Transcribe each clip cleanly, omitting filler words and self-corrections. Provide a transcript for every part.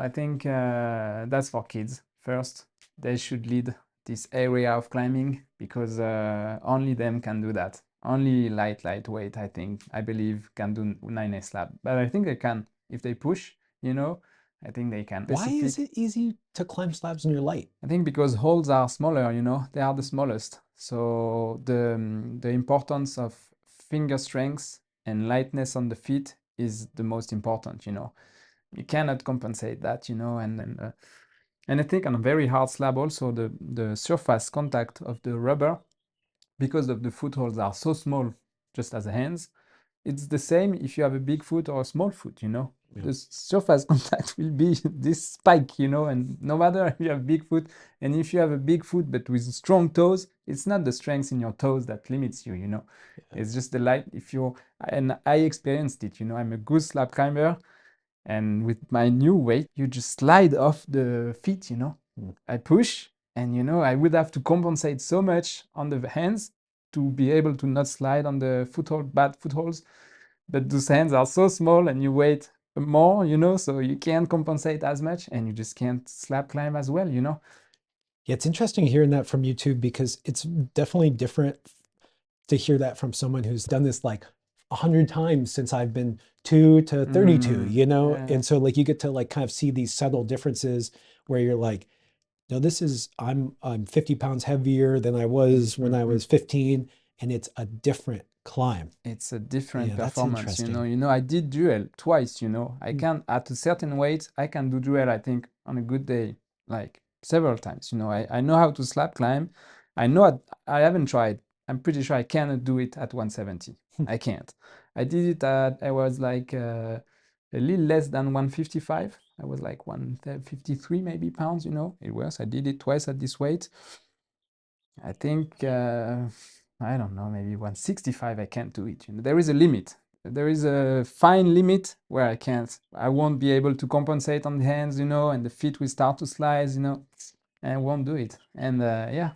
I think that's for kids first. They should lead this area of climbing because only them can do that. Only lightweight, I believe, can do 9A slab. But I think they can if they push, you know, I think they can. Why is it easy to climb slabs when you're light? I think because holes are smaller, you know, they are the smallest. So the importance of finger strength and lightness on the feet is the most important, you know. You cannot compensate that, you know, and I think on a very hard slab also the surface contact of the rubber, because of the footholds are so small, just as the hands, it's the same if you have a big foot or a small foot, you know. Yeah. The surface contact will be this spike, you know, and no matter if you have big foot, and if you have a big foot but with strong toes, it's not the strength in your toes that limits you, you know. Yeah. It's just the light. And I experienced it, you know, I'm a good slab climber, and with my new weight, you just slide off the feet, you know. I push, and you know, I would have to compensate so much on the hands to be able to not slide on the bad footholds. But those hands are so small and you weigh more, you know, so you can't compensate as much and you just can't slab climb as well, you know. Yeah, it's interesting hearing that from you too, because it's definitely different to hear that from someone who's done this like 100 times since I've been 2 to 32, you know? Yeah. And so like you get to like kind of see these subtle differences where you're like, no, this is I'm 50 pounds heavier than I was when I was 15, and it's a different climb. It's a different Yeah, that's performance, you know. interesting. You know, I did duel twice, you know. I can, at a certain weight, I can do duel, I think, on a good day, like several times, you know. I know how to slab climb. I know I haven't tried. I'm pretty sure I cannot do it at 170. I can't. I did it I was like a little less than 155. I was like 153 maybe pounds, you know. It was. I did it twice at this weight. I think I don't know, maybe 165. I can't do it. You know, there is a limit. There is a fine limit where I can't. I won't be able to compensate on the hands, you know, and the feet will start to slide, you know, and I won't do it. And yeah,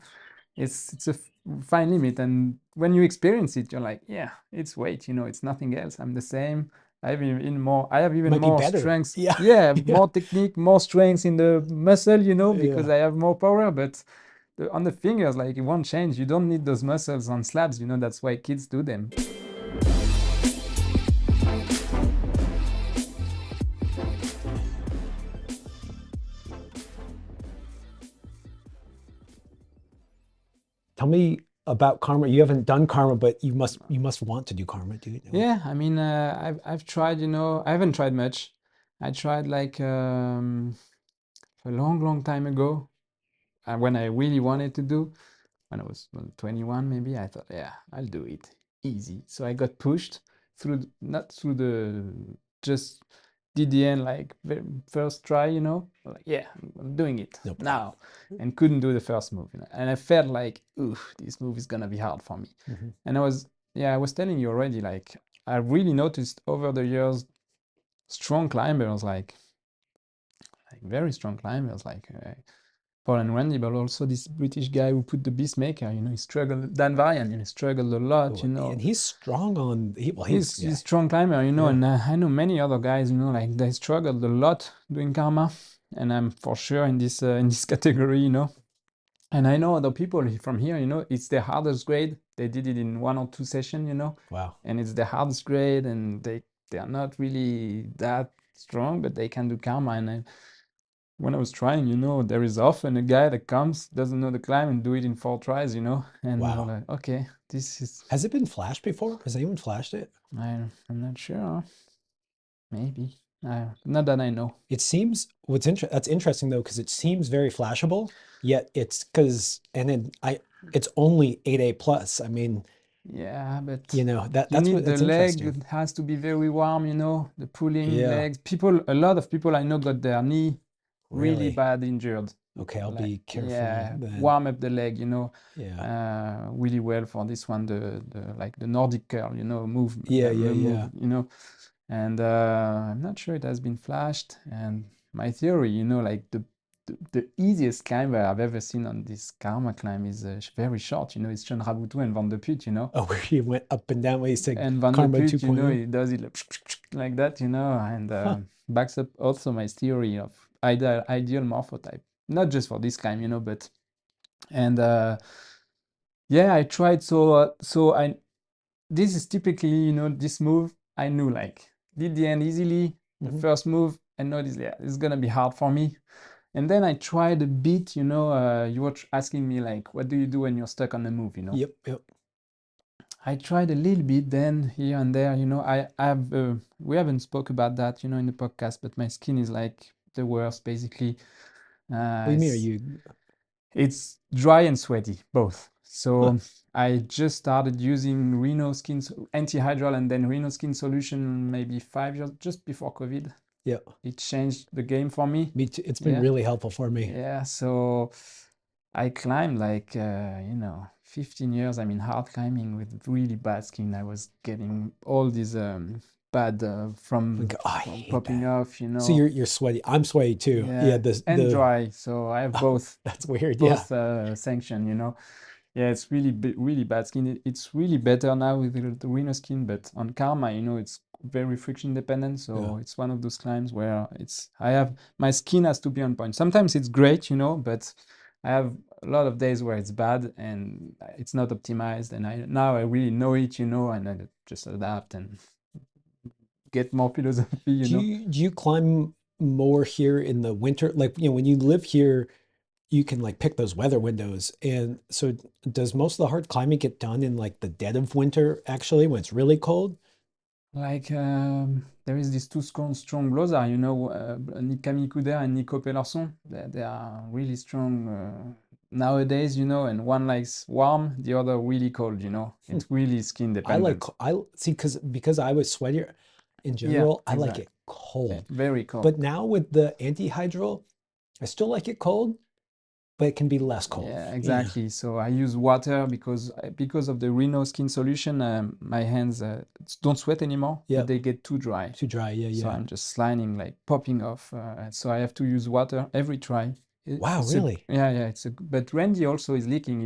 it's a fine limit. And when you experience it, you're like, yeah, it's weight. You know, it's nothing else. I'm the same. I have even more. I have even Might be more better. strength. Yeah. Yeah, Yeah. more technique, more strength in the muscle, you know, because Yeah. I have more power. But on the fingers, like it won't change. You don't need those muscles on slabs, you know, that's why kids do them. Tell me about Karma. You haven't done Karma, but you must want to do Karma, do you know? Yeah, I mean, I've tried, you know, I haven't tried much. I tried like a long time ago, when I really wanted to do, when I was 21 maybe, I thought, yeah, I'll do it easy. So I got pushed through, not through just did the end like first try, you know, like, yeah, I'm doing it No now, problem. and couldn't do the first move, you know, and I felt like, ooh, this move is gonna be hard for me. And I was telling you already, like, I really noticed over the years, strong climbers, like very strong climbers, like Paul and Randy, but also this British guy who put the Beastmaker, you know, he struggled, Dan Varian, he struggled a lot, Oh, you know. and he's strong on He's yeah. a strong climber, you know, Yeah. and I know many other guys, you know, like they struggled a lot doing Karma, and I'm for sure in this category, you know. And I know other people from here, you know, it's the hardest grade. They did it in 1 or 2 sessions, you know, Wow. and it's the hardest grade, and they are not really that strong, but they can do Karma. And when I was trying, you know, there is often a guy that comes, doesn't know the climb, and do it in 4 tries, you know, and you're Wow. like, okay, this is, Has it been flashed before? Has anyone flashed it? I'm not sure, maybe, not that I know. It seems that's interesting though, because it seems very flashable, yet it's only 8A plus. I mean, Yeah, but you know, you need the that's leg. interesting. It has to be very warm, you know, the pulling Yeah, legs. A lot of people I know got their knee really really. bad injured. Okay, I'll Like, be careful yeah, then. warm up the leg, you know, Yeah. really well for this one, the like the Nordic curl, you know, move, Yeah, the yeah, move, yeah. you know, and I'm not sure it has been flashed. And my theory, you know, like the easiest climber I've ever seen on this Karma climb is very short, you know, it's John Rabutu and Van de Put, you know. Oh, where he went up and down, where he said And Van de Karma Put, you know, 2.0. he does it like that, you know, and Huh. backs up also my theory of ideal morphotype. Not just for this climb, but and yeah, I tried. So I this is typically, this move I knew like did the end easily. The Hmm. first move I know this, yeah, it's gonna be hard for me. And then I tried a bit, you were asking me like, what do you do when you're stuck on a move? Yep, yep. I tried a little bit then here and there, I have we haven't spoke about that, in the podcast, but my skin is like the worst basically. What do you mean? Are It's you it's dry and sweaty, both. So I just started using anti-hydral and then Reno Skin Solution maybe 5 years just before COVID. yeah. It changed the game for me. Me too. It's been Yeah. really helpful for me. Yeah. So I climbed like, 15 years. I mean, hard climbing with really bad skin. I was getting all these bad Like, oh, I from hate popping that. off. So you're sweaty. I'm sweaty too. Yeah, Yeah, and the dry. So I have oh, both that's weird. Yeah. both sanction. Yeah, it's really really bad skin. It's really better now with the Reno skin, but on Karma, it's very friction dependent. Yeah. So it's one of those climbs where I have my skin has to be on point. Sometimes it's great, but I have a lot of days where it's bad and it's not optimized. And now I really know it, and I just adapt and get more philosophy, Do you climb more here in the winter? Like, when you live here, you can like pick those weather windows. And so does most of the hard climbing get done in like the dead of winter, actually, when it's really cold? Like there is these two strong blows, Camille Couder and Nico Pellerson. They are really strong nowadays, and one likes warm, the other really cold. Hmm. It's really skin I like dependent. I see because I was sweatier in Yeah, general, I like exactly. it cold. Very cold. But now with the anti-hydral, I still like it cold, but it can be less cold. Yeah, Yeah. exactly. So I use water because of the Reno Skin Solution. My hands don't sweat anymore, but Yep. they get too dry. Too dry. Yeah, So yeah. I'm just sliding, like popping off. So I have to use water every try. Wow, It's a really? yeah, yeah. But Randy also is leaking.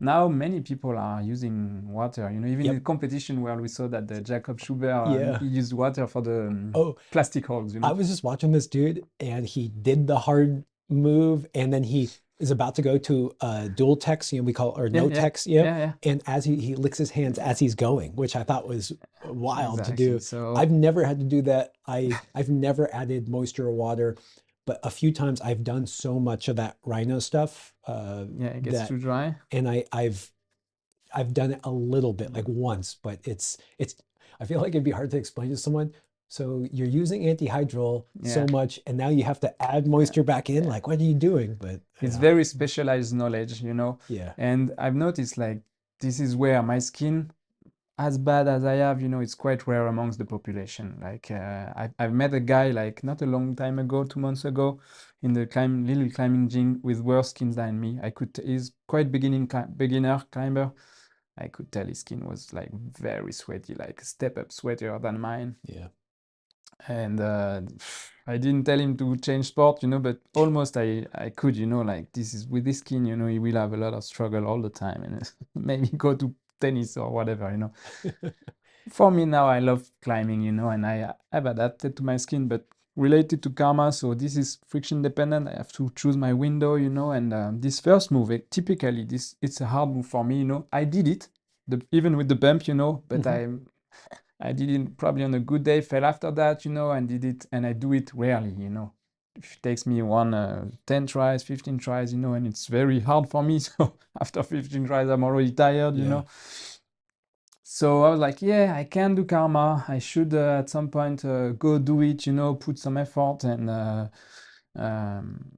Now many people are using water. Even in Yep. the competition where we saw that the Jacob Schubert Yeah. he used water for the Oh, plastic holes. I was just watching this dude and he did the hard move and then he is about to go to dual text, we call or Yeah, no yeah, text, yep. yeah, yeah. And as he licks his hands as he's going, which I thought was wild to Exactly. do. So I've never had to do that. I've never added moisture or water, but a few times I've done so much of that rhino stuff yeah, it gets that too dry. and I've done it a little bit, like Mm. once, but it's I feel like it'd be hard to explain to someone. So you're using anti-hydral Yeah. so much, and now you have to add moisture back in. Like, what are you doing? But It's yeah, very specialized knowledge. yeah, And I've noticed like this is where my skin, as bad as I have, it's quite rare amongst the population. Like I've met a guy like not a long time ago, 2 months ago, in the little climbing gym with worse skins than me. He's quite beginner climber. I could tell his skin was like very sweaty, like a step up sweatier than mine. yeah. And I didn't tell him to change sport, but almost I could, like this is with this skin, he will have a lot of struggle all the time, and maybe go to tennis or whatever. For me now, I love climbing, and I've adapted to my skin, but related to karma. So this is friction dependent. I have to choose my window, and this first move, typically it's a hard move for me. I did it, even with the bump, but Hmm. I did it probably on a good day, fell after that, and did it, and I do it rarely. It takes me 10 tries, 15 tries, and it's very hard for me. So after 15 tries, I'm already tired, Yeah, So I was like, yeah, I can do karma. I should at some point go do it, put some effort and um,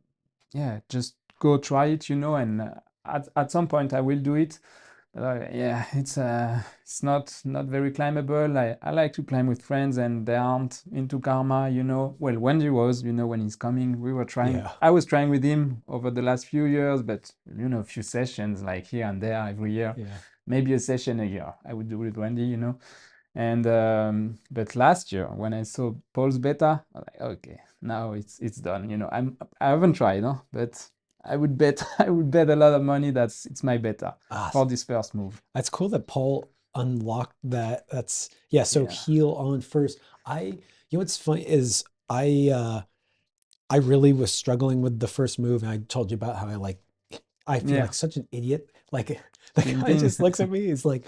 yeah, just go try it, and at some point I will do it. Yeah, it's not very climbable. I like to climb with friends and they aren't into karma. Well, Wendy was, when he's coming, we were trying. yeah, I was trying with him over the last few years, but a few sessions like here and there every year, yeah. maybe a session a year. I would do with Wendy. And but last year when I saw Paul's beta, I was like, okay, now it's done. I haven't tried, no, but I would bet I would bet a lot of money that it's my beta Ah, for this first move. that's cool that Paul unlocked that. That's yeah. So Yeah. heel on first. What's funny is I I really was struggling with the first move, and I told you about how I feel Yeah, like such an idiot. Like the same guy thing. just looks at me, he's like,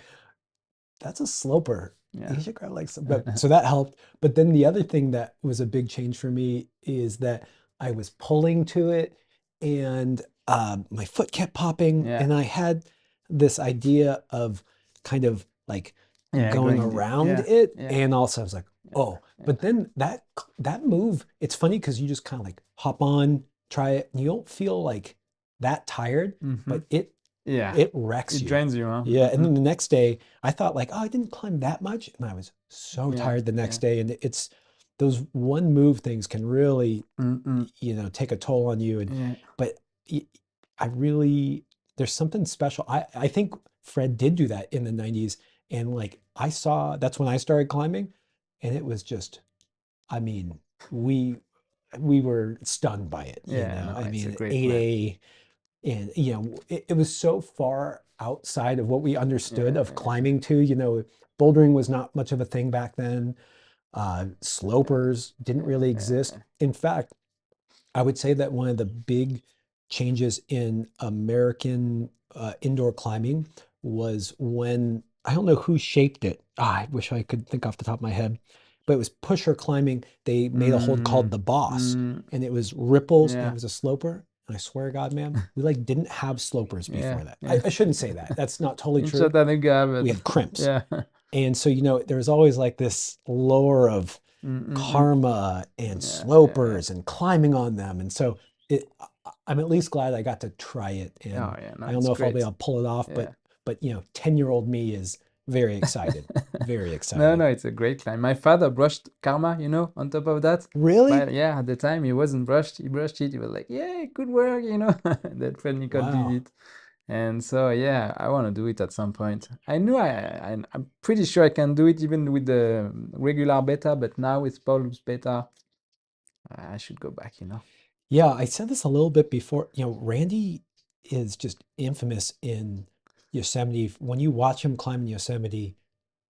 that's a sloper. Yeah. You should grab like some, but so that helped. But then the other thing that was a big change for me is that I was pulling to it and my foot kept popping. Yeah. And I had this idea of kind of like Yeah, going going deep. around Yeah. it. Yeah. And also I was like, Yeah. oh, but Yeah. then that move, it's funny because you just kind of like hop on, try it, and you don't feel like that tired, Mm-hmm. but it Yeah. it wrecks It you. drains you, huh? Yeah, and Mm-hmm. then the next day, I thought like, oh, I didn't climb that much, and I was so Yeah. tired the next Yeah. day. And it's those one move things can really, Mm-mm. take a toll on you. And Yeah. but y- I really, there's something special. I think Fred did do that in the 90s, and like I saw that's when I started climbing, and it was just, I mean, we we were stunned by it. Yeah. No, I it's a mean, great climb. 8A, and it was so far outside of what we understood Yeah. of Yeah. climbing to. Bouldering was not much of a thing back then. Slopers didn't Yeah. really Yeah. exist. In fact, I would say that one of the big changes in American indoor climbing was when, I don't know who shaped it. I wish I could think off the top of my head, but it was pusher climbing. They made a hold called Mm, the Boss, mm, and it was ripples and it yeah. was a sloper. And I swear to God, man, we like didn't have slopers Yeah. before that. Yeah. I shouldn't say that. That's not totally In true. Chattanooga, We but had crimps. yeah. And so, there was always like this lore of Mm-mm-mm. karma and Yeah. Yeah. slopers and climbing on them. And so I'm at least glad I got to try it. Yeah. And Oh, yeah. No, I don't it's know if I'll be great. able to pull it off, Yeah. but 10-year-old me is very excited. Very No, excited. no, it's a great climb. My father brushed karma, on top of that. Really? But yeah, at the time he wasn't brushed. He brushed it. He was like, yeah, good work. That friend Nicole did Wow. it. And so, yeah, I want to do it at some point. I knew I'm pretty sure I can do it even with the regular beta, but now with Paul's beta, I should go back. Yeah, I said this a little bit before. Randy is just infamous in Yosemite. When you watch him climb in Yosemite,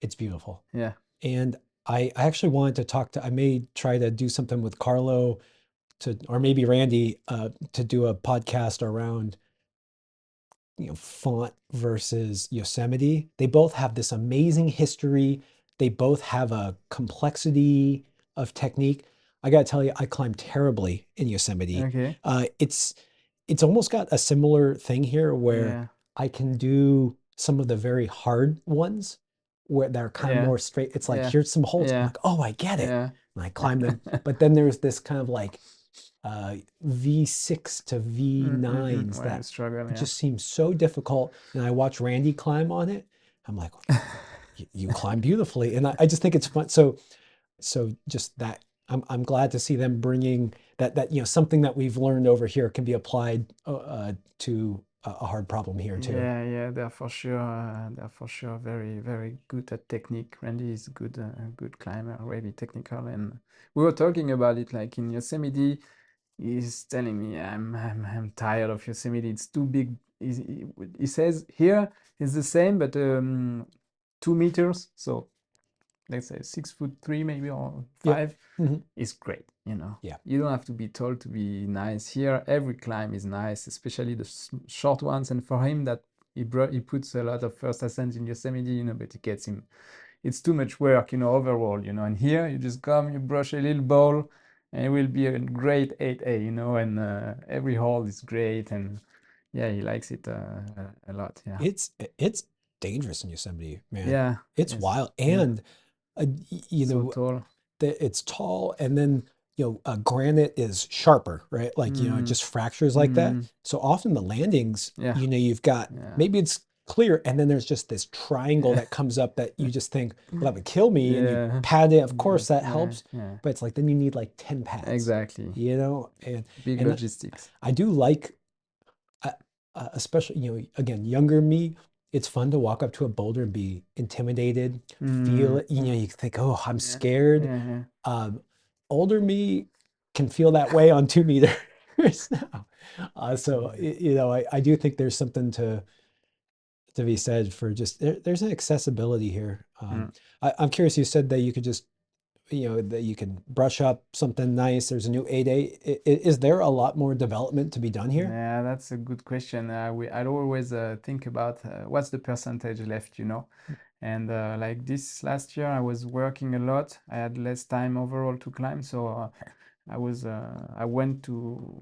it's beautiful. Yeah. And I actually wanted to I may try to do something with Carlo or maybe Randy, to do a podcast around, Font versus Yosemite. They both have this amazing history. They both have a complexity of technique. I got to tell you, I climbed terribly in Yosemite. Okay. It's almost got a similar thing here where Yeah. I can do some of the very hard ones where they're kind of Yeah. more straight. It's like, Yeah. here's some holds. I'm Yeah. like, oh, I get it. Yeah. And I climb them. But then there's this kind of like V6 to V9s Where you that struggle, yeah. just seem so difficult. And I watch Randy climb on it. I'm like, you climb beautifully. And I just think it's fun. So just that, I'm glad to see them bringing that, something that we've learned over here can be applied to a hard problem here too. Yeah, yeah, they're for sure very, very good at technique. Randy is good, good climber, really technical. And we were talking about it, like in Yosemite, he's telling me, I'm tired of Yosemite. It's too big. He says here it's the same, but 2 meters. So let's say 6'3" maybe or Yep. 5 Hmm. is great. Yeah. You don't have to be told to be nice here. Every climb is nice, especially the short ones. And for him, that he puts a lot of first ascent in Yosemite, but it gets him. It's too much work, overall. And here you just come, you brush a little ball, and it will be a great 8A. And every hole is great, and yeah, he likes it a lot. Yeah, It's dangerous in Yosemite, man. yeah, It's yes, wild. yeah. And So tall. it's tall, and then granite is sharper, right? Like, it Mm, just fractures like that. mm, So often the landings, yeah, you've got, yeah. maybe it's clear, and then there's just this triangle Yeah. that comes up that you just think, well, that would kill me, and you Yeah. pad it. Of Yeah. course that Yeah. helps, Yeah. but it's like then you need like 10 pads, Exactly. and Big and logistics. I do like, uh, especially, again, younger me, it's fun to walk up to a boulder and be intimidated, feel Mm. it, you think, oh, I'm Yeah. scared. Yeah. Yeah. um, Older me can feel that way on 2 meters now. So Yeah. I do think there's something to be said for just there's an accessibility here. Mm. I'm curious. You said that you could just that you can brush up something nice. There's a new 8A. Is there a lot more development to be done here? Yeah, that's a good question. I'd always think about what's the percentage left, And like this last year, I was working a lot. I had less time overall to climb, so I went to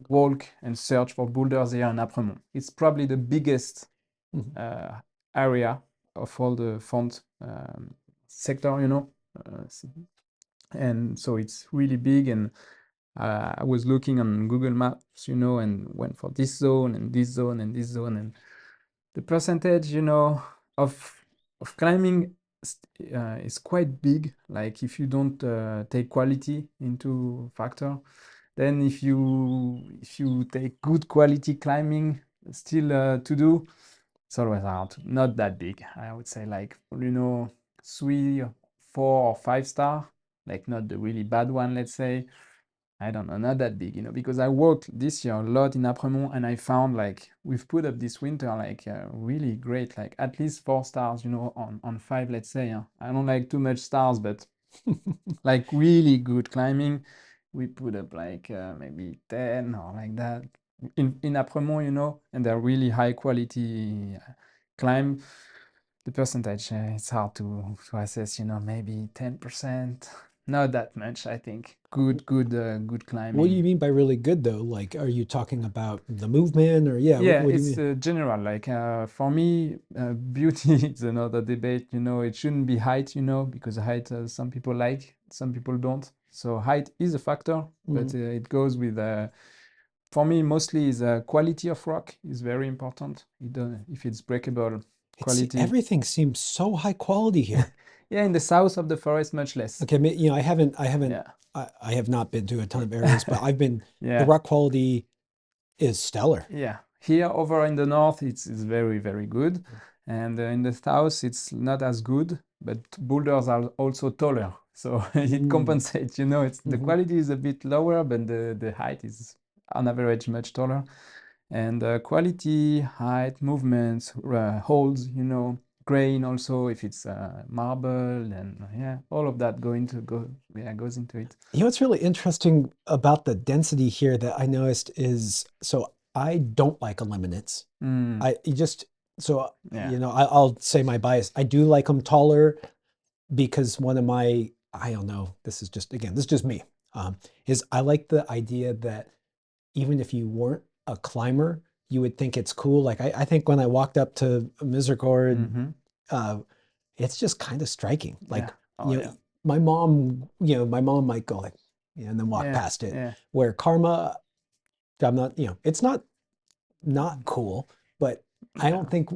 walk and search for boulders here in Apremont. It's probably the biggest Mhm. uh, area of all the font sector, and so it's really big. And I was looking on Google Maps, and went for this zone and this zone and this zone, and the percentage, of climbing is quite big. Like if you don't take quality into factor, then if you take good quality climbing still to do, it's always hard. Not that big, I would say. Like 3, 4, or 5 star, like not the really bad one, let's say. I don't know, not that big, because I worked this year a lot in Apremont, and I found like we've put up this winter like really great, like at least 4 stars, on five, let's say. I don't like too much stars, but like really good climbing, we put up like maybe 10 or like that in Apremont, and they're really high quality climb. The percentage, it's hard to assess, maybe 10%, not that much, I think. Good What do you climbing. mean by really good though? Like, are you talking about the movement or yeah, Yeah, what do you it's mean? general. Like for me, beauty is another debate. It shouldn't be height, because height some people like, some people don't. So height is a factor, but Mhm. it goes with. For me, mostly is quality of rock is very important. If it's breakable, quality. Everything seems so high quality here. Yeah, in the south of the forest, much less. Okay, Yeah. I have not been to a ton of areas, but the Yeah. rock quality is stellar. Yeah, here over in the north, it's very, very good. And in the south, it's not as good, but boulders are also taller. So it Mm. compensates, it's the Hmm. quality is a bit lower, but the height is on average much taller. And quality, height, movements, holds, grain also, if it's marble, and yeah, all of that goes into it. What's really interesting about the density here that I noticed is so I don't like eliminates. Mm, I you just so yeah. I'll say my bias. I do like them taller because one of my I don't know. This is just me. Is I like the idea that even if you weren't a climber, you would think it's cool. Like I think when I walked up to Misericord, Mm-hmm. uh, it's just kind of striking. Yeah. Like, Oh, you know, yeah. my mom might go like, and then walk Yeah. past it. Yeah. Where Karma, I'm not, it's not cool, but I Yeah. don't think,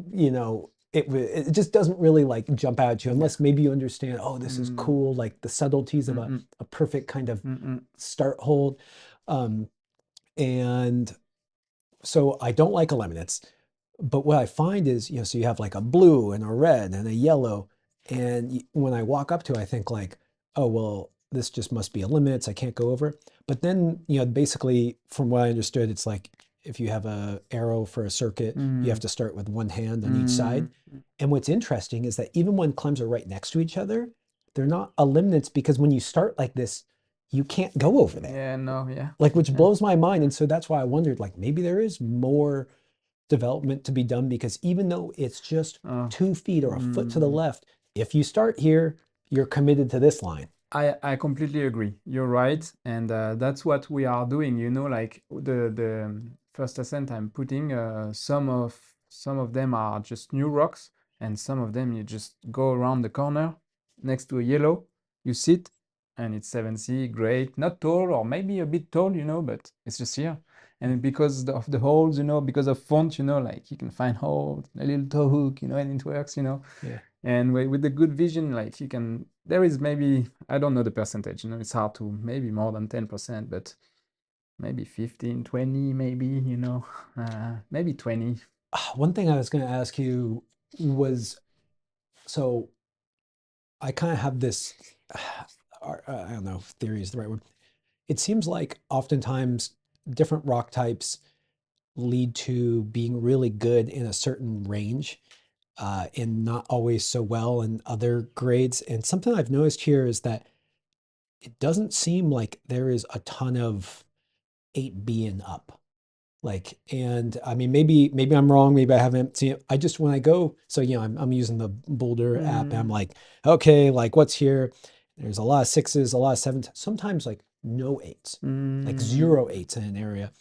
it just doesn't really like jump out at you Yeah. unless maybe you understand, oh, this is Mm, cool, like the subtleties of mm-mm, a perfect kind of mm-mm. start hold. Um, and so I don't like eliminates. But what I find is, so you have like a blue and a red and a yellow. And when I walk up to it, I think like, oh, well, this just must be a limits. I can't go over. But then, basically, from what I understood, it's like if you have a arrow for a circuit, you have Mm, to start with one hand on each side. mm. And what's interesting is that even when climbs are right next to each other, they're not eliminates because when you start like this, you can't go over there. Yeah, no, yeah. Like, which Yeah. blows my mind. And so that's why I wondered, like, maybe there is more development to be done because even though it's just Oh, 2 feet or a foot to the mm. left, if you start here, you're committed to this line. I completely agree. You're right, and that's what we are doing. Like the first ascent I'm putting. Some of them are just new rocks, and some of them you just go around the corner next to a yellow. You sit, and it's 7C, great. Not tall, or maybe a bit tall, but it's just here. And because of the holes, because of font, like you can find holes, a little toe hook, and it works. Yeah. And with the good vision, like there is maybe, I don't know the percentage, it's hard to, maybe more than 10%, but maybe 15, 20, maybe, maybe 20. One thing I was going to ask you was so I kind of have this, I don't know if theory is the right word. It seems like oftentimes different rock types lead to being really good in a certain range and not always so well in other grades. And something I've noticed here is that it doesn't seem like there is a ton of 8B and up. Like, and I mean, maybe I'm wrong. Maybe I haven't seen it. I just when I go, so I'm using the Boulder app, and I'm Mm, like, okay, like what's here? There's a lot of sixes, a lot of sevens, sometimes like no eights, like mm, zero eights in an area.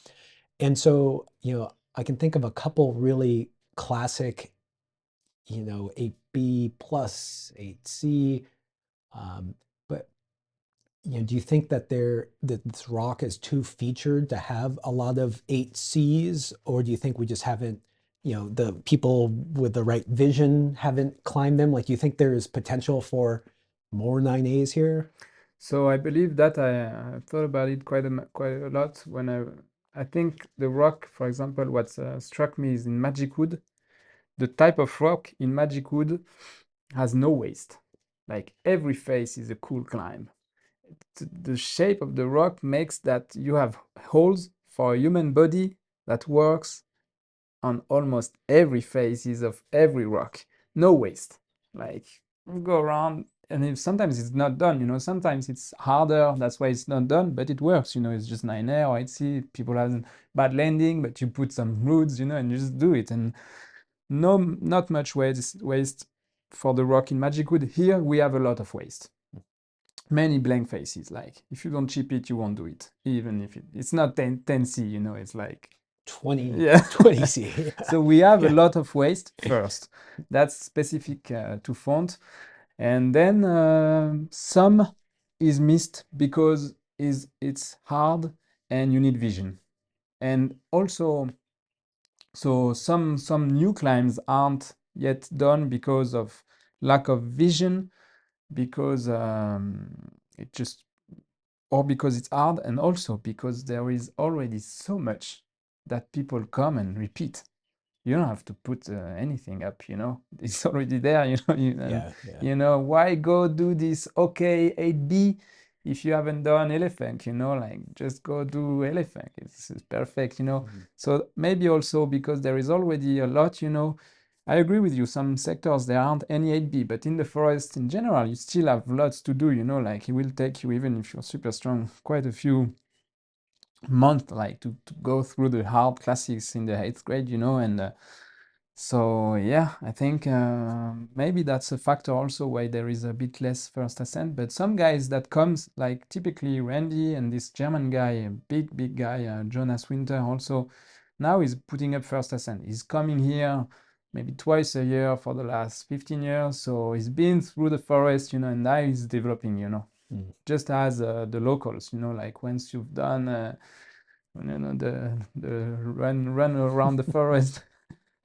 And so, I can think of a couple really classic, 8B plus, 8C. Um, but do you think that that this rock is too featured to have a lot of 8Cs, or do you think we just haven't, the people with the right vision haven't climbed them? Like, do you think there is potential for more 9As here? So I believe that I thought about it quite a lot when I think the rock, for example, what struck me is in Magic Wood, the type of rock in Magic Wood has no waist. Like every face is a cool climb. The shape of the rock makes that you have holes for a human body that works on almost every faces of every rock. No waste. Like you go around and if sometimes it's not done, sometimes it's harder, that's why it's not done, but it works, it's just 9 air or 8C, people have bad landing, but you put some roots, and you just do it. And no, not much waste for the rock in Magic Wood. Here we have a lot of waste. Many blank faces. Like if you don't chip it, you won't do it. Even if it's not 10C, it's like 20, yeah. 20C. So we have a Yeah. lot of waste first. That's specific to font. And then some is missed because it's hard and you need vision. And also, so some new climbs aren't yet done because of lack of vision, because it just or because it's hard, and also because there is already so much that people come and repeat. You don't have to put anything up, it's already there, and Yeah, yeah. why go do this okay 8B if you haven't done elephant, like just go do elephant, it's perfect, Mhm. so maybe also because there is already a lot, I agree with you, some sectors there aren't any 8B, but in the forest in general you still have lots to do, like it will take you, even if you're super strong, quite a few months like to go through the hard classics in the eighth grade, and so yeah, I think maybe that's a factor also why there is a bit less first ascent. But some guys that comes like typically Randy and this German guy, a big guy, Jonas Winter also, now he's putting up first ascent. He's coming here maybe twice a year for the last 15 years. So he's been through the forest, and now he's developing, Mm. just as the locals, like once you've done the run around the forest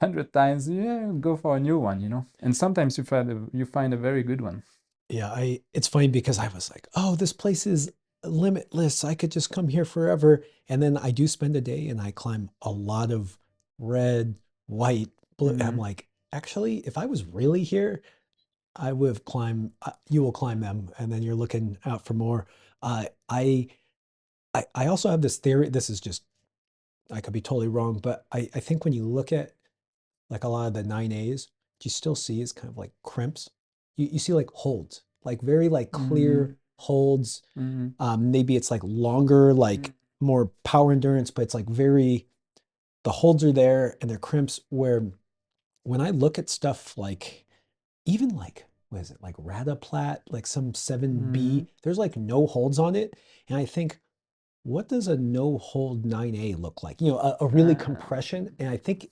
100 times, yeah, go for a new one, and sometimes you find a very good one. Yeah, it's funny because I was like, oh, this place is limitless. I could just come here forever. And then I do spend a day and I climb a lot of red, white, blue. I'm Mm, like, actually, if I was really here, I would have climbed, you will climb them. And then you're looking out for more. Uh, I, I also have this theory. This is just, I could be totally wrong, but I think when you look at like a lot of the 9As, you still see is kind of like crimps. You see like holds, like very like mm, clear holds. mm, Maybe it's like longer, mm, like more power endurance, but it's like very, the holds are there and they're crimps where when I look at stuff like, even like, what is it, like Radaplat, like some 7B, mm, there's like no holds on it. And I think, what does a no hold 9A look like? A really uh, compression. And I think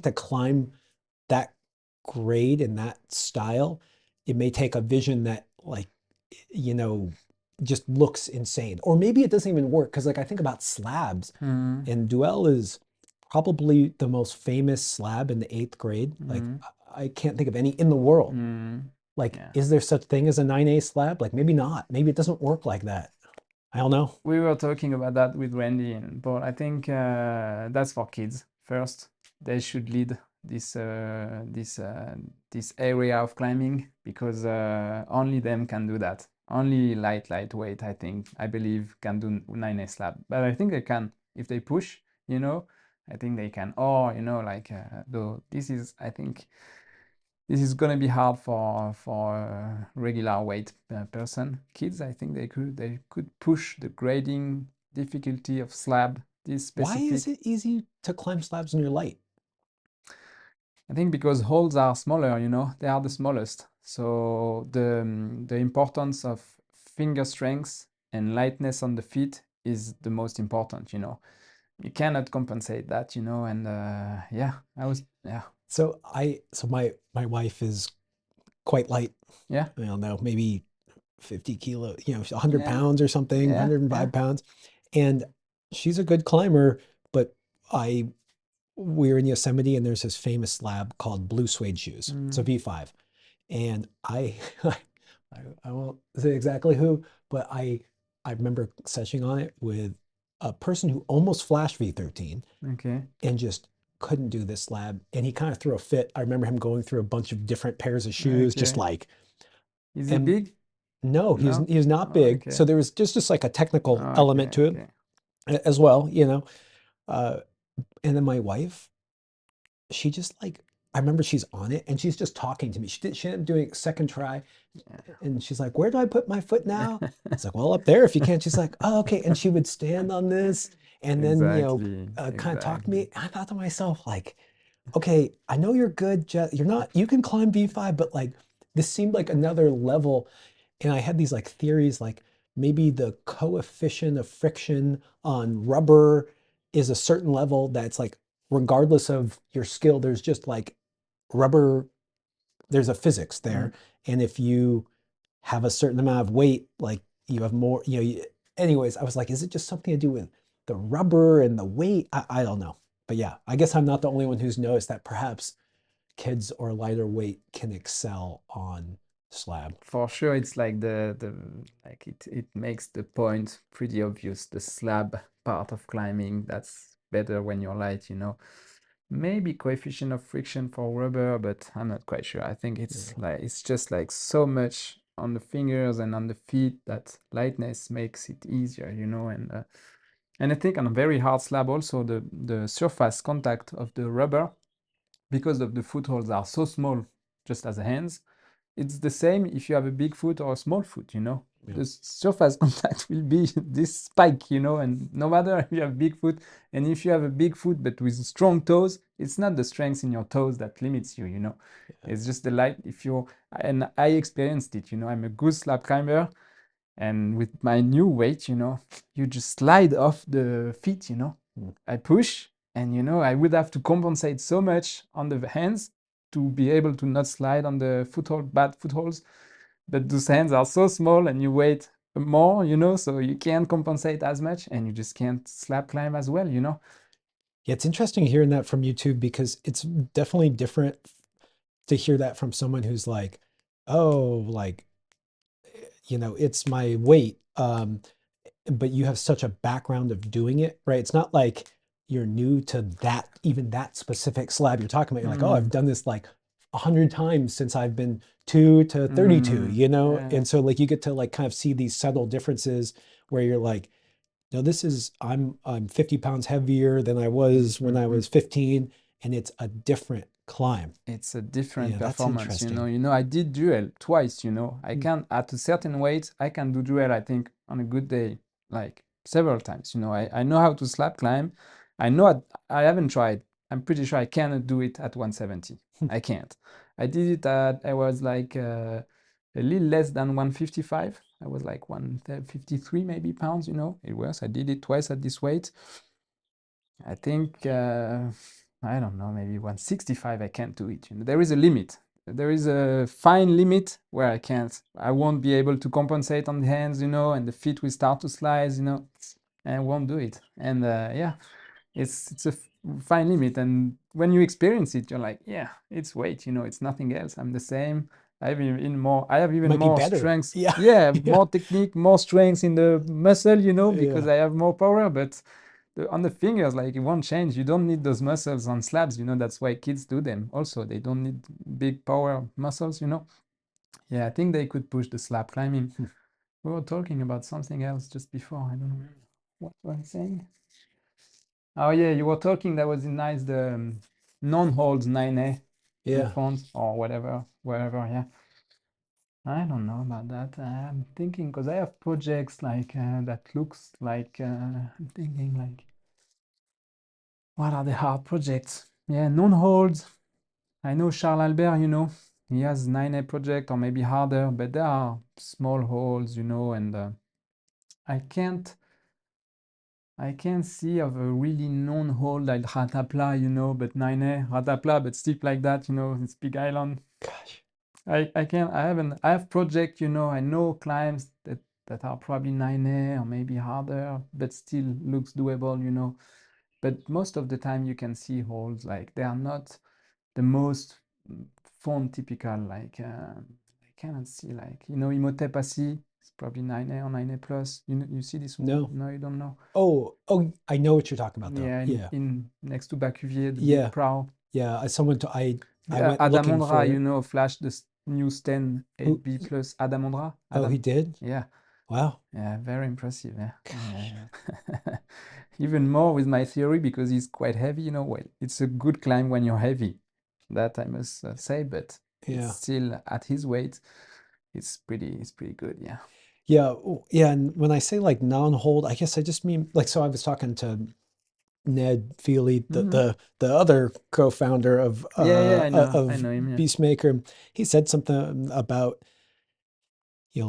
to climb that grade and that style, it may take a vision that like, you know, just looks insane. Or maybe it doesn't even work. Cause like I think about slabs mm, and Duel is probably the most famous slab in the eighth grade. Like mm, I can't think of any in the world. mm. Like, Yeah. is there such thing as a 9A slab? Like maybe not. Maybe it doesn't work like that. I don't know. We were talking about that with Randy and Paul. I think that's for kids first. They should lead this area of climbing because only them can do that. Only lightweight, I believe, can do 9A slab. But I think they can if they push. You know, I think they can. Or like though this is, I think, this is gonna be hard for a regular weight person. Kids, I think they could push the grading difficulty of slab. This Why is specific, it easy to climb slabs when you're light? I think because holes are smaller, they are the smallest. So the importance of finger strength and lightness on the feet is the most important. You cannot compensate that. And yeah, yeah, So my wife is quite light. yeah, I don't know, maybe 50 kilo, 100 yeah, pounds or something, yeah, yeah. 105 pounds. And she's a good climber, but I we're in Yosemite and there's this famous slab called Blue Suede Shoes. It's a Mm, V5. And I won't say exactly who, but I remember sessioning on it with a person who almost flashed V13 okay, and just couldn't do this slab. And he kind of threw a fit. I remember him going through a bunch of different pairs of shoes, just okay. like, Is he and big? no, No? he was not Oh, big. okay. So there was just like a technical Okay, element to it okay. as well. Uh, and then my wife, she just like, I remember she's on it and she's just talking to me. She ended up doing a second try and she's like, "Where do I put my foot now?" It's like, "Well, up there if you can." She's like, "Oh, okay." And she would stand on this and then, Exactly, kind of talk to me. exactly. I thought to myself, like, okay, I know you're good. You're not, you can climb V5, but like, this seemed like another level. And I had these like theories, like maybe the coefficient of friction on rubber is a certain level that's like, regardless of your skill, there's just like rubber, there's a physics Mm. there. And if you have a certain amount of weight, like you have more, anyways, I was like, is it just something to do with the rubber and the weight? I don't know. But yeah, I guess I'm not the only one who's noticed that perhaps kids or lighter weight can excel on slab. For sure, it's like the like it makes the point pretty obvious. The slab part of climbing, that's better when you're light. Maybe coefficient of friction for rubber, but I'm not quite sure. I think Yeah. it's just like so much on the fingers and on the feet that lightness makes it easier. And I think on a very hard slab also the surface contact of the rubber, because of the footholds are so small, just as the hands, it's the same if you have a big foot or a small foot. Yeah. The surface contact will be this spike. And no matter if you have big foot and if you have a big foot but with strong toes, it's not the strength in your toes that limits you. Yeah. It's just the light. And I experienced it. I'm a good slab climber, and with my new weight, you just slide off the feet. Mm. I push, and I would have to compensate so much on the hands to be able to not slide on the bad footholds. But those hands are so small and you weight more, so you can't compensate as much and you just can't slab climb as well. Yeah, it's interesting hearing that from you too, because it's definitely different to hear that from someone who's like, oh, like, it's my weight. But you have such a background of doing it, right? It's not like you're new to that, even that specific slab you're talking about. You're like, oh, I've Mm, done this like 100 times since I've been 2 to 32, yeah, And so like you get to like kind of see these subtle differences where you're like, no, this is I'm 50 pounds heavier than I was when I mm. was 15, and it's a different climb. It's a different Yeah, that's performance, you know. interesting. You know, I did duel twice. I Hmm. can, at a certain weight, I can do duel, I think, on a good day, like several times. I know how to slab climb. I know I haven't tried. I'm pretty sure I cannot do it at 170. I can't. I did it I was like a little less than 155. I was like 153 maybe pounds. It was. I did it twice at this weight. I think I don't know, maybe 165 I can't do it. There is a limit. There is a fine limit where I won't be able to compensate on the hands, and the feet will start to slide, and I won't do it. And yeah, it's a fine limit. And when you experience it, you're like, yeah, it's weight, it's nothing else. I'm the same. I have even Might be more better. strength. Yeah, Yeah, yeah, more technique, more strength in the muscle, because yeah. I have more power, but on the fingers, like it won't change. You don't need those muscles on slabs. That's why kids do them. Also, they don't need big power muscles. Yeah, I think they could push the slab climbing. We were talking about something else just before. I don't remember what was I saying. Oh yeah, you were talking that was nice, the non-holds 9A. in Yeah. Font or whatever, wherever. Yeah, I don't know about that. I'm thinking because I have projects like that looks like I'm thinking like what are the hard projects? Yeah, non-holds. I know Charles Albert, he has 9A project or maybe harder, but there are small holes, and I can't I can't see of a really known hole like Ratapla, but 9A, Ratapla, but steep like that, it's Big Island. Gosh. I can't, I haven't, I have project, I know climbs that are probably 9A or maybe harder, but still looks doable, But most of the time you can see holes, like they are not the most font typical, like I cannot see like, Imhotep Assi, it's probably 9A or 9A plus. You see this one? No. No, you don't know. Oh, I know what you're talking about though. Yeah, Yeah. in next to Bacuvier, the big Yeah. prow. Yeah. I Yeah, went looking Adamondra, for it. Flash the new Sten Who 8B plus Adamondra. oh, he Adam. did? Yeah, Wow. yeah, very impressive. Yeah, Gosh. even more with my theory because he's quite heavy. Well, it's a good climb when you're heavy. That I must say, but it's Yeah. still at his weight. It's pretty good. Yeah. Yeah. Yeah. And when I say like non-hold, I guess I just mean like, so I was talking to Ned Feely, Hmm. the other co-founder Yeah, yeah, I of know him. Yeah. Beastmaker. He said something about, he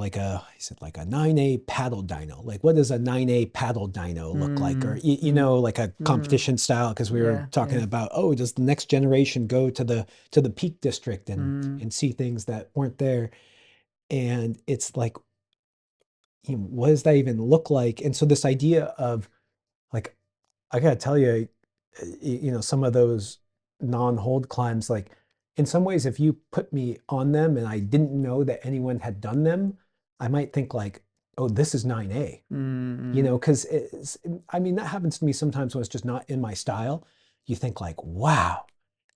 said like a 9A paddle dyno. Like, what does a 9A paddle dyno look like? Or Mm, mm, like a mm. competition style, because we were Yeah, talking yeah. about, oh, does the next generation go to the Peak District Mm, and see things that weren't there? And it's like, what does that even look like? And so this idea of like, I gotta tell you, some of those non-hold climbs, like in some ways, if you put me on them and I didn't know that anyone had done them, I might think like, oh, this is 9A, mm, because I mean, that happens to me sometimes when it's just not in my style. You think like, wow,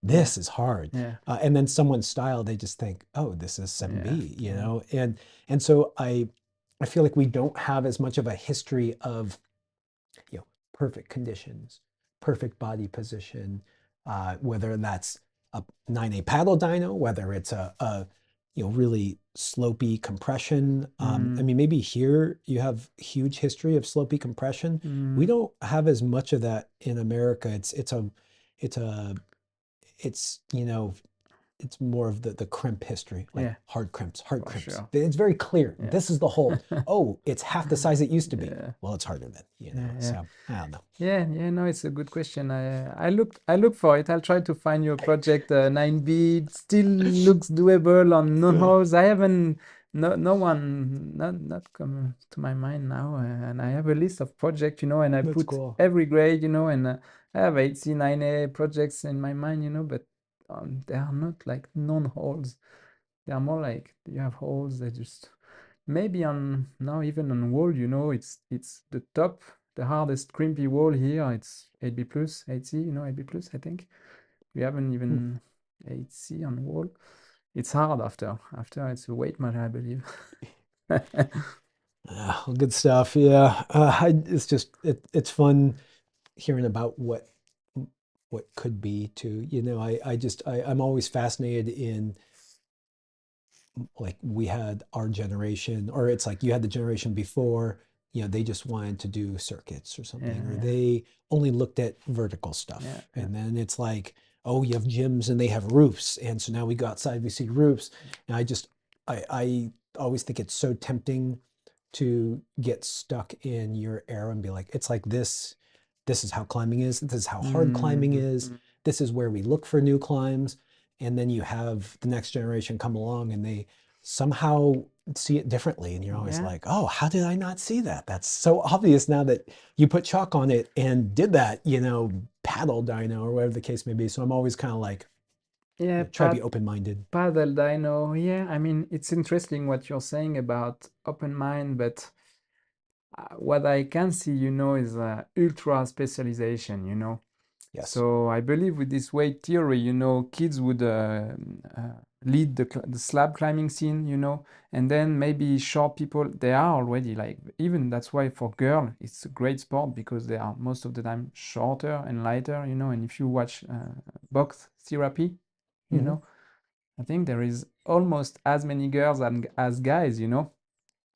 yeah, this is hard. yeah, And then someone's style, they just think, oh, this is yeah, 7B, yeah. and so I feel like we don't have as much of a history of perfect conditions, perfect body position, whether that's a 9A paddle dyno, whether it's a really slopey compression. I Mm, mean, maybe here you have huge history of slopey compression. We mm, don't have as much of that in America. It's a it's it's more of the crimp history, like yeah, hard for crimps. sure. It's very clear. Yeah. This is the hold. Oh, it's half the size it used to be. Yeah, Well, it's harder than, yeah, yeah. so I don't know. Yeah, yeah, no, it's a good question. I look for it. I'll try to find your project. 9B it still looks doable on Yeah, non-holes. I haven't no one not come to my mind now. And I have a list of projects, and I that's put cool. every grade, and I have 8C, 9A projects in my mind, but they are not like non-holes. They are more like you have holes that just maybe on now even on wall, it's the top, the hardest crimpy wall here. It's 8B plus, 8C, 8B plus, I think. We haven't Hmm. even 8C on wall. It's hard after. After it's a weight matter, I believe. Well, good stuff. Yeah, it's just it's fun hearing about what could be too. I'm always fascinated in, like, we had our generation, or it's like you had the generation before, they just wanted to do circuits or something, or Yeah, they only looked at vertical yeah, stuff. yeah, And then it's like, oh, you have gyms and they have roofs. And so now we go outside, we see roofs. And I always think it's so tempting to get stuck in your era and be like, it's like this is how climbing is, this is how hard climbing mm, is, this is where we look for new climbs. And then you have the next generation come along and they somehow see it differently, and you're always yeah, like, oh, how did I not see that? That's so obvious now that you put chalk on it and did that, paddle dyno or whatever the case may be. So I'm always kind of like, yeah. try to be open-minded. Paddle dino. Yeah, I mean, it's interesting what you're saying about open mind, but what I can see, is ultra specialization, Yes. So I believe with this weight theory, kids would lead the slab climbing scene, and then maybe short people, they are already like, even that's why for girl, it's a great sport because they are most of the time shorter and lighter, and if you watch box therapy, you Hmm. know. I think there is almost as many girls as guys, you know.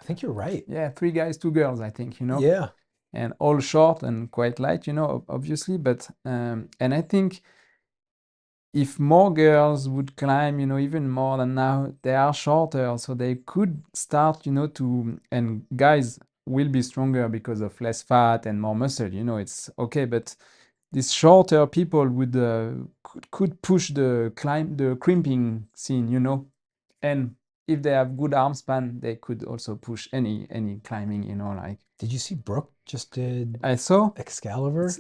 I think you're right. Yeah, 3 guys, 2 girls, I think, you know, Yeah. and all short and quite light, you know, obviously. But and I think if more girls would climb, you know, even more than now, they are shorter, so they could start, you know, to, and guys will be stronger because of less fat and more muscle, you know, it's okay, but these shorter people would could push the crimping scene, you know, and if they have good arm span, they could also push any climbing, you know, like Did you see Brooke just did I saw. Excalibur?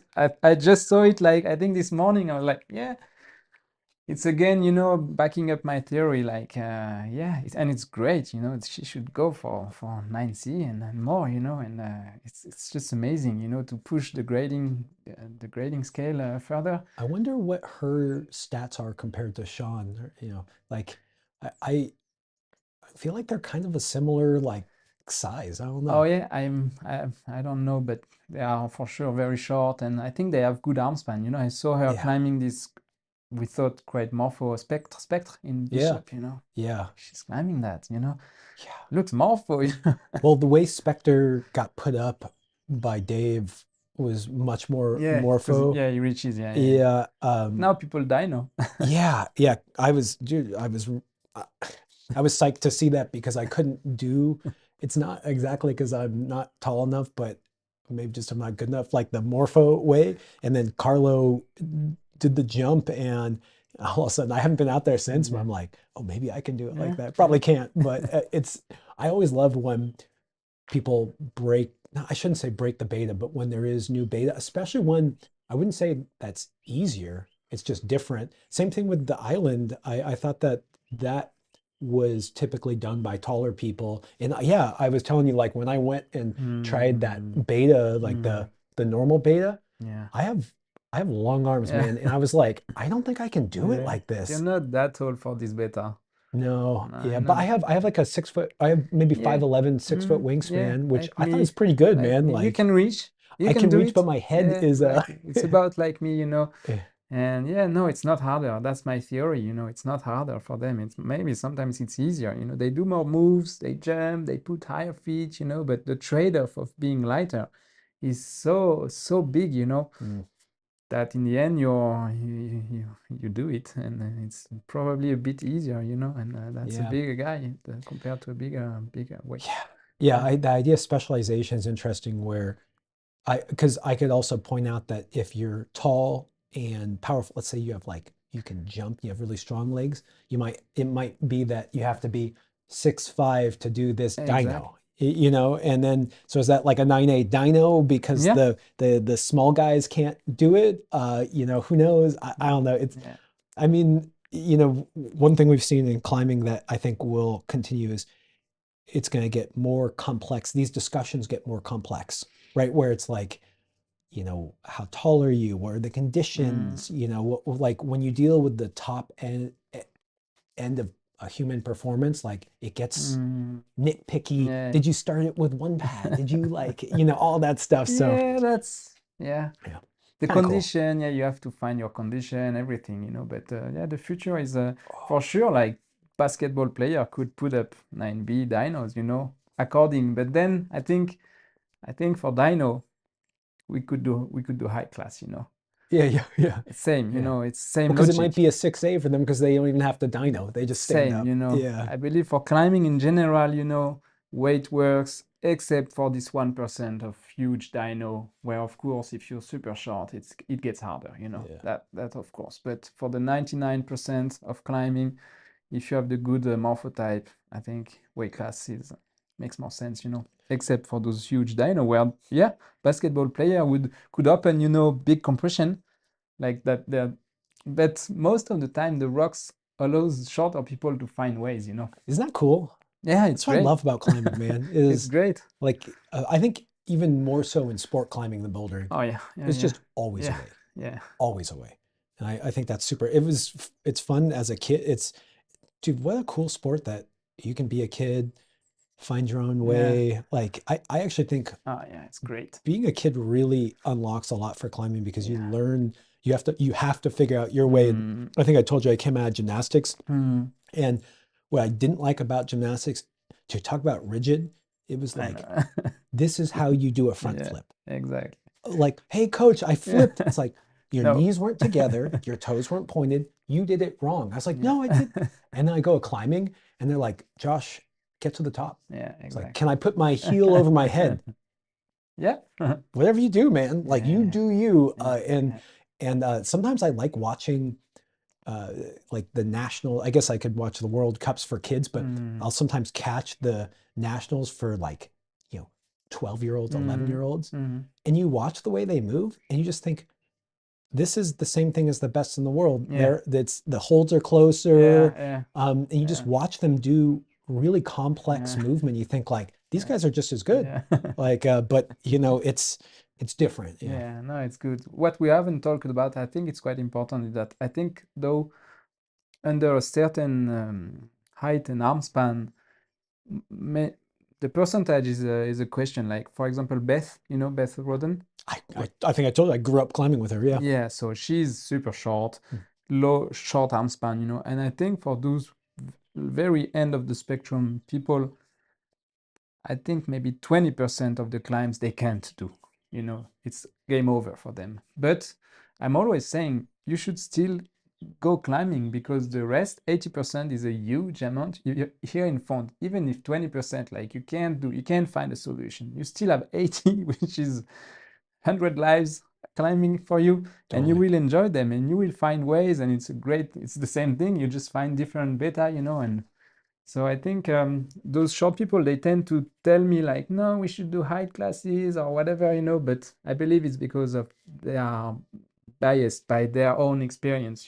I just saw it like I think this morning. I was like, yeah, it's again, you know, backing up my theory. Like, yeah, and it's great. You know, she should go for 9C and more. You know, and it's just amazing. You know, to push the grading scale further. I wonder what her stats are compared to Sean. You know, like I feel like they're kind of a similar like size. I don't Oh know. yeah, I don't know, but they are for sure very short, and I think they have good arm span. You know, I saw her Yeah. climbing this. We thought quite morpho spectre in Yeah. Bishop. You know, Yeah. she's climbing that. You know, Yeah. looks morpho. Well, the way Spectre got put up by Dave was much more Yeah, because morpho. yeah, he reaches. Yeah, yeah, yeah. Yeah. Now people die now. Yeah. Yeah. I was, dude, uh, I was psyched to see that because I couldn't do, it's not exactly because I'm not tall enough, but maybe just I'm not good enough, like the morpho way. And then Carlo did the jump, and all of a sudden I haven't been out there since, but Yeah, I'm like, oh, maybe I can do it like yeah, that. yeah. Probably can't, but I always love when people break, no, I shouldn't say break the beta, but when there is new beta, especially when I wouldn't say that's easier, it's just different. Same thing with the island. I thought that that was typically done by taller people. And yeah, I was telling you, like when I went and tried that Mm, beta, like mm, the normal beta, yeah, I have I have long arms, yeah, man. And I was like, I don't think I can do it yeah. like You're this. not that tall for this beta. No, No, yeah, I'm but not. I have like a 6 foot, I have maybe Yeah, 5'11", 6 foot yeah. wingspan, which I thought is pretty good, Like man. me. You Like can reach. You I can can do reach, but it. my head Yeah, is exactly. It's about like me, you know. eh, And yeah, no, it's not harder. That's my theory, you know. It's not harder for them. It's maybe sometimes it's easier, you know. They do more moves, they jump, they put higher feet, you know, but the trade-off of being lighter is so big, you know, mm, that in the end you do it, and it's probably a bit easier, you know, and that's a yeah. bigger guy compared to a bigger weight. Yeah. Yeah, Yeah. the idea of specialization is interesting where because I could also point out that if you're tall and powerful, let's say you have like you can jump, you have really strong legs, it might be that you have to be 6'5" to do this Exactly. dyno. You know, and then so is that like a 9A dyno because Yeah. the small guys can't do it? You know, who knows? I don't know. Yeah. I mean, you know, one thing we've seen in climbing that I think will continue is it's going to get more complex. These discussions get more complex, right? Where it's like, you know, how tall are you? What are the Mm, conditions? You know, like when you deal with the top end of a human performance, like it gets mm, nitpicky. yeah. Did you start it with one pad? Did you like, you know, all that stuff? So Yeah, that's yeah. yeah, The kind of cool. condition, yeah, you have to find your condition, everything, you know. But yeah, the future is for sure. Like basketball player could put up 9B dynos, you know, according. But then I think for dyno we could do high class, you know. Yeah, yeah, yeah, Same, you yeah. know, it's Well, same because it might logic. be a 6A for them because they don't even have to dyno. They just stand Same, up. you know. Yeah. I believe for climbing in general, you know, weight works, except for this 1% of huge dyno, where of course if you're super short, it gets harder, you know. Yeah. That of course. But for the 99% of climbing, if you have the good morphotype, I think weight class is makes more sense, you know. Except for those huge dyno where yeah, basketball player would could open, you know, big compression like that there, but most of the time the rocks allows shorter people to find ways, you know. Isn't that cool? Yeah, it's That's what I great. love about climbing, man, It's is great. like I think even more so in sport climbing than bouldering, Oh yeah, yeah, it's yeah, just always yeah, away, yeah. always away. And I think that's super. It's fun as a kid. Dude, what a cool sport that you can be a kid find your own Yeah. way. Like I actually think Oh, yeah, it's great. being a kid really unlocks a lot for climbing because you Yeah. learn you have to figure out your way. And Mm, I think I told you I came out of gymnastics, mm, and what I didn't like about gymnastics, to talk about rigid, it was I like, know. this is how you do a front Yeah, flip. exactly. Like, hey coach, I Yeah. flipped. It's like your No. knees weren't together, your toes weren't pointed, you did it wrong. I was like, Yeah. no, I did. And then I go climbing and they're like, Josh, get to the top. Yeah, It's like, exactly. can I put my heel over my head? Yeah. Whatever you do, man, like you Yeah. do you. Yeah. Yeah. And sometimes I like watching uh, like the national. I guess I could watch the World Cups for kids, but Mm, I'll sometimes catch the nationals for like, 12-year-olds, 11 mm, year olds, mm. and you watch the way they move, and you just think this is the same thing as the best in the world. Yeah. That's the holds are Yeah. closer, Yeah. and you just Yeah. watch them do really complex Yeah. movement. You think like these Yeah. guys are just as good, Yeah. like, but it's different. Yeah. Yeah, no, it's good. What we haven't talked about, I think it's quite important, is that I think though under a certain height and arm span, may, the percentage is a question. Like for example, Beth, Beth Roden. I think I told you I grew up climbing with her. Yeah. Yeah, so she's super short, low short arm span, and I think for those very end of the spectrum people, I think maybe 20% of the climbs they can't do. It's game over for them. But I'm always saying you should still go climbing because the rest, 80% is a huge amount. Here in Font, even if 20%, like you can't find a solution. You still have 80, which is 100 lives climbing for you, and you Totally. will enjoy them and you will find ways, and it's the same thing. You just find different beta, and so I think those short people, they tend to tell me like, no, we should do height classes or whatever, but I believe it's because of they are biased by their own experience,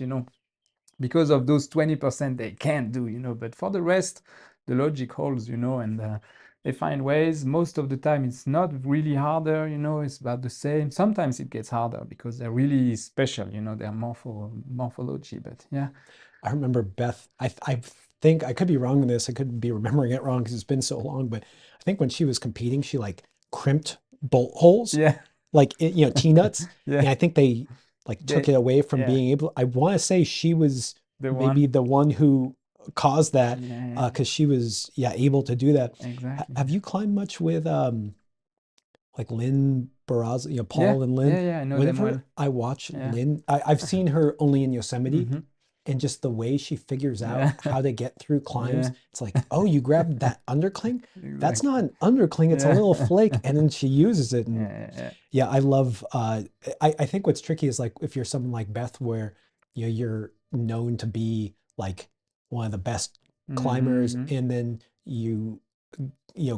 because of those 20% they can't do, but for the rest, the logic holds, and they find ways. Most of the time, it's not really harder, it's about the same. Sometimes it gets harder because they're really special, they're morphology, but yeah. I remember Beth. I think I could be wrong in this. I could be remembering it wrong because it's been so long. But I think when she was competing, she like crimped bolt holes, Yeah. like T-nuts, Yeah. and I think they like took They, it away from yeah, being able. I want to say she was the maybe one. the one who caused that, Yeah, because she was, yeah, able to do that. exactly. Have you climbed much with like Lynn Barraza, Yeah, Paul and Lynn? yeah, yeah, I know them Whenever well. I watch Yeah. Lynn, I've seen her only in Yosemite, Mm-hmm. and just the way she figures out Yeah. how to get through climbs, Yeah. it's like, oh, you grabbed that undercling? That's Exactly. not an undercling, it's a Yeah. little flake. And then she uses it. And Yeah, yeah. yeah, I love, I think what's tricky is like if you're someone like Beth, where you're known to be like one of the best climbers, Mm-hmm. and then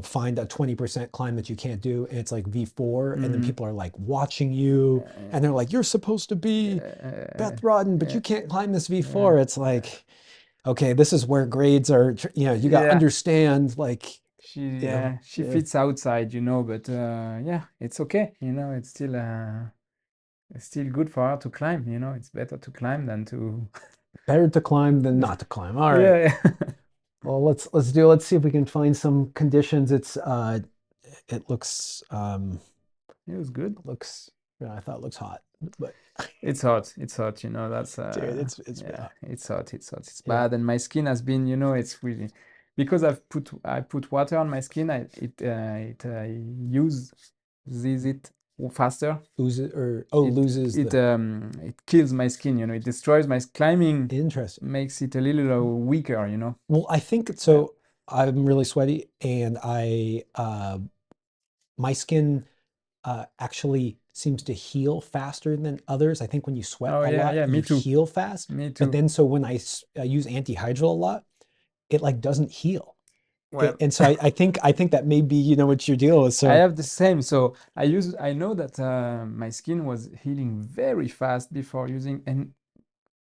find a 20% climb that you can't do, and it's like V4, and then Mm-hmm. people are like watching you, Yeah, and they're like, you're supposed to be yeah. Beth Rodden, but Yeah, you can't climb this yeah, V4. It's yeah. like, okay, this is where grades are, you got to Yeah. understand, like, She yeah, fits outside, but yeah, it's okay, it's still good for her to climb, it's better to climb than to better to climb than not to climb. All right. yeah, yeah. Well, let's see if we can find some conditions. It It was good. looks, yeah, I thought it looks hot, but It's hot, that's dude, it's yeah, yeah, it's yeah. bad, and my skin has been, it's really because I put water on my skin, it uses it faster. Loses, or oh, It loses the it kills my skin, it destroys my climbing, interest. makes it a little weaker. Well, I think Yeah. so. I'm really sweaty, and my skin actually seems to heal faster than others. I think when you sweat Oh a yeah, lot, yeah, you me too. heal fast. Me But too. then, so when I use antihydral a lot, it like doesn't heal. Well, And so I think that may be, what you're dealing with. I So, have the same. So I know that my skin was healing very fast before using, and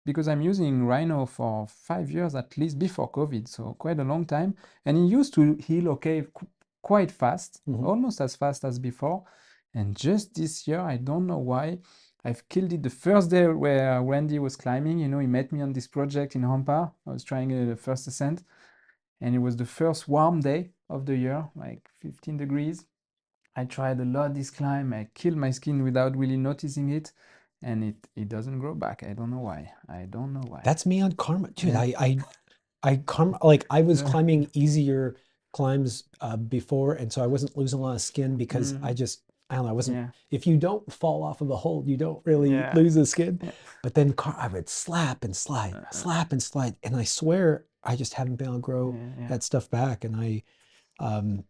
because I'm using Rhino for 5 years at least before COVID, so quite a long time, and it used to heal okay, quite fast, mhm. almost as fast as before. And just this year, I don't know why, I've killed it the first day where Randy was climbing. He met me on this project in Hampa. I was trying the first ascent, and it was the first warm day of the year, like 15 degrees. I tried a lot this climb. I killed my skin without really noticing it, and it doesn't grow back. I don't know why. I don't know why. That's me on Karma, dude. Yeah. I was Yeah. climbing easier climbs before, and so I wasn't losing a lot of skin because Mm, I don't know, I wasn't. yeah. If you don't fall off of a hold, you don't really Yeah. lose the skin. Yeah. But then I would Uh, slap and slide, and I swear I just haven't been able to grow yeah. Yeah. that stuff back. And um,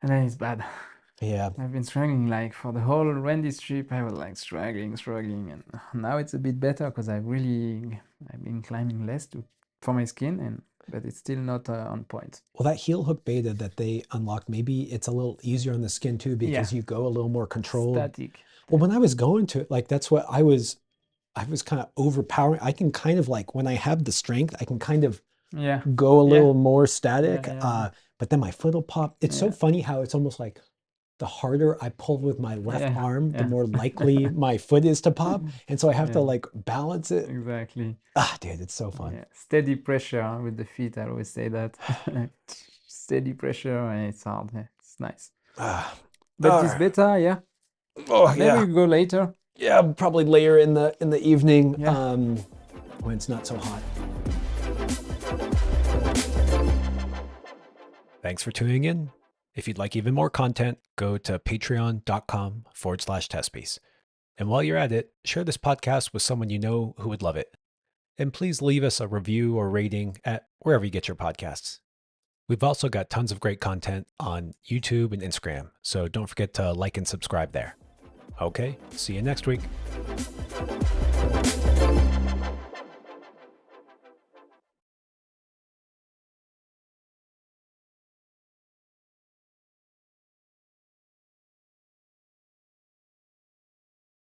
And then it's bad. yeah. I've been struggling like for the whole Randy's trip. I was like struggling, and now it's a bit better because I've been climbing less for my skin, but it's still not on point. Well, that heel hook beta that they unlocked, maybe it's a little easier on the skin too Yeah, because you go a little more controlled. static. Well, when I was going to it, like that's what I was kind of overpowering. I can kind of like when I have the strength, I can kind of Yeah, go a yeah, little more yeah, static. yeah, But then my foot will pop. It's so yeah, funny how it's almost like the harder I pull with my left yeah, arm, the yeah, more likely my foot is to pop. And so I have to yeah, like balance it. exactly. Ah, dude, it's so fun. Yeah, steady pressure with the feet. I always say that. Steady pressure, and it's hard. Yeah, it's nice. Ah, But all this right. beta, yeah, Oh maybe yeah. we go later. Yeah, probably later in the evening, Yeah. when it's not so hot. Thanks for tuning in. If you'd like even more content, go to patreon.com/testpiece. And while you're at it, share this podcast with someone you know who would love it. And please leave us a review or rating at wherever you get your podcasts. We've also got tons of great content on YouTube and Instagram, so don't forget to like and subscribe there. Okay, see you next week.